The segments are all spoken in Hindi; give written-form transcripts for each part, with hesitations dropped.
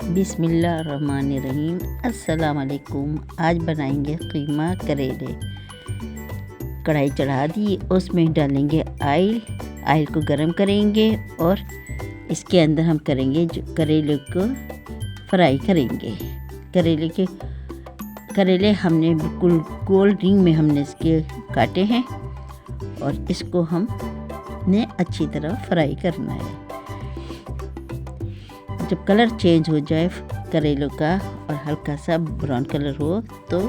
बिस्मिल्लाहिर्रहमानिर्रहीम। अस्सलाम वालेकुम। आज बनाएंगे कीमा करेले। कढ़ाई चढ़ा दी, उसमें डालेंगे ऑयल को गरम करेंगे और इसके अंदर हम करेंगे जो करेले को फ्राई करेंगे। करेले हमने बिल्कुल गोल रिंग में हमने इसके काटे हैं और इसको हमने अच्छी तरह फ्राई करना है। जब कलर चेंज हो जाए करेलों का और हल्का सा ब्राउन कलर हो तो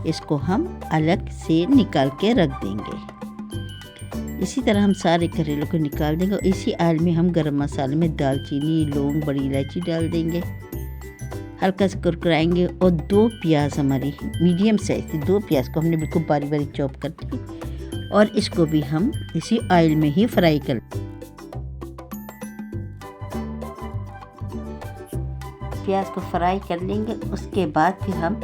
इसको हम अलग से निकाल के रख देंगे। इसी तरह हम सारे करेलों को निकाल देंगे और इसी ऑयल में हम गरम मसाले में दालचीनी, लौंग, बड़ी इलायची डाल देंगे। हल्का सा कुरकुराएंगे और 2 प्याज हमारी मीडियम साइज थी, 2 प्याज को हमने बिल्कुल बारीक बारीक चॉप कर ली और इसको भी हम इसी ऑयल में ही फ्राई कर। प्याज को फ्राई कर लेंगे। उसके बाद फिर हम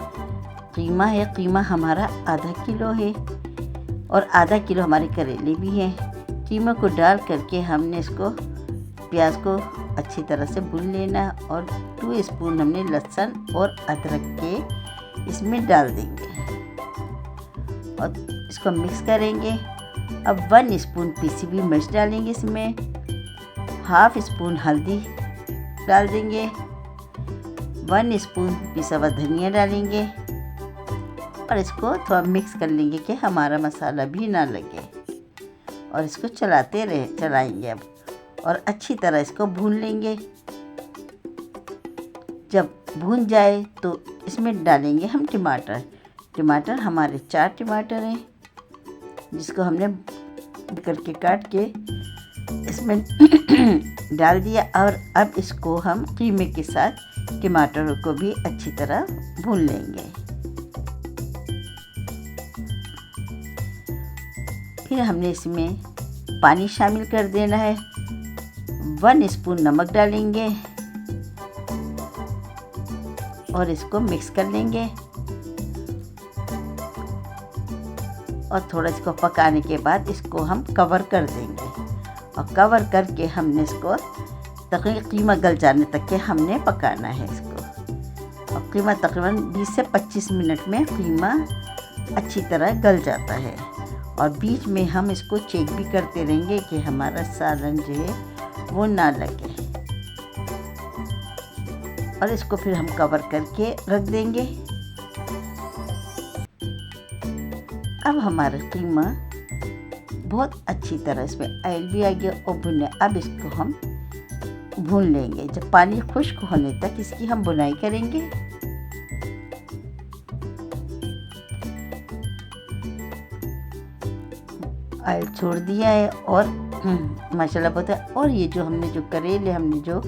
कीमा हमारा आधा किलो है और आधा किलो हमारे करेले भी हैं। कीमा को डाल करके हमने इसको प्याज को अच्छी तरह से भून लेना और 2 स्पून हमने लहसुन और अदरक के इसमें डाल देंगे और इसको मिक्स करेंगे। अब 1 स्पून पीसी हुई मिर्च डालेंगे, इसमें ½ स्पून हल्दी डाल देंगे, 1 स्पून पिसा हुआ धनिया डालेंगे और इसको थोड़ा मिक्स कर लेंगे कि हमारा मसाला भी ना लगे और इसको चलाएंगे अब और अच्छी तरह इसको भून लेंगे। जब भून जाए तो इसमें डालेंगे हम टमाटर हमारे 4 टमाटर हैं जिसको हमने करके काट के इसमें डाल दिया और अब इसको हम कीमे के साथ टमाटरों को भी अच्छी तरह भून लेंगे। फिर हमने इसमें पानी शामिल कर देना है, 1 स्पून नमक डालेंगे और इसको मिक्स कर लेंगे और थोड़ा इसको पकाने के बाद इसको हम कवर कर देंगे और कवर करके हमने इसको तकरीबन कीमा गल जाने तक के हमने पकाना है इसको। और कीमा तकरीबन 20 से 25 मिनट में कीमा अच्छी तरह गल जाता है और बीच में हम इसको चेक भी करते रहेंगे कि हमारा सालन जो है वो ना लगे और इसको फिर हम कवर करके रख देंगे। अब हमारा कीमा बहुत अच्छी तरह इसमें ऑयल भी आ गया और भुने। अब इसको हम भून लेंगे जब पानी खुश्क होने तक इसकी हम बुनाई करेंगे। ऑयल छोड़ दिया है और माशाल्लाह बहुत है। और ये जो हमने जो करेले हमने जो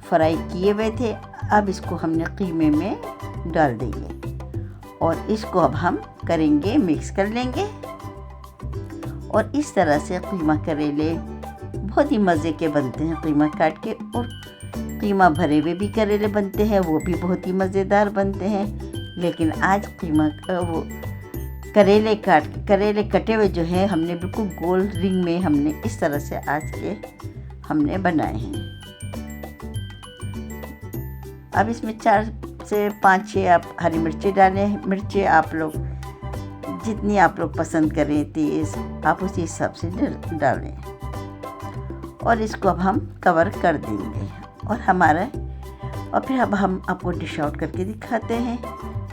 फ्राई किए हुए थे अब इसको हमने कीमे में डाल देंगे और इसको अब हम करेंगे मिक्स कर लेंगे और इस तरह से कीमा करेले बहुत ही मज़े के बनते हैं। कीमा काट के और कीमा भरे हुए भी करेले बनते हैं, वो भी बहुत ही मज़ेदार बनते हैं। लेकिन आज कीमा वो करेले कटे हुए जो है हमने बिल्कुल गोल रिंग में हमने इस तरह से आज के हमने बनाए हैं। अब इसमें 4 से 5-6 आप हरी मिर्चें डालें। मिर्चें आप लोग जितनी आप लोग पसंद करें तेज़ आप उसी हिसाब से डालें और इसको अब हम कवर कर देंगे और फिर अब हम आपको डिश आउट करके दिखाते हैं।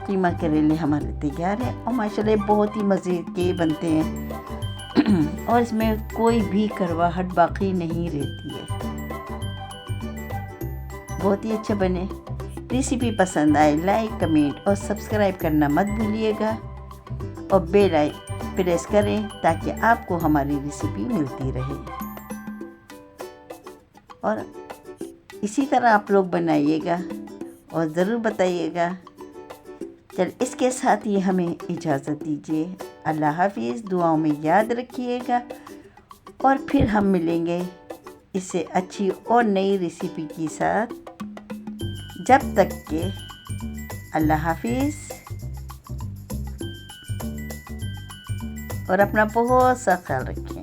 कीमा करेले हमारे तैयार हैं और माशाल्लाह बहुत ही मज़े के बनते हैं और इसमें कोई भी करवाहट बाकी नहीं रहती है। बहुत ही अच्छे बने। रेसिपी पसंद आए लाइक, कमेंट और सब्सक्राइब करना मत भूलिएगा और बेल आइकन प्रेस करें ताकि आपको हमारी रेसिपी मिलती रहे और इसी तरह आप लोग बनाइएगा और ज़रूर बताइएगा। चल इसके साथ ही हमें इजाज़त दीजिए। अल्लाह हाफिज़। दुआओं में याद रखिएगा और फिर हम मिलेंगे इससे अच्छी और नई रेसिपी के साथ। जब तक के अल्लाह हाफिज़ और अपना बहुत सा ख्याल रखें।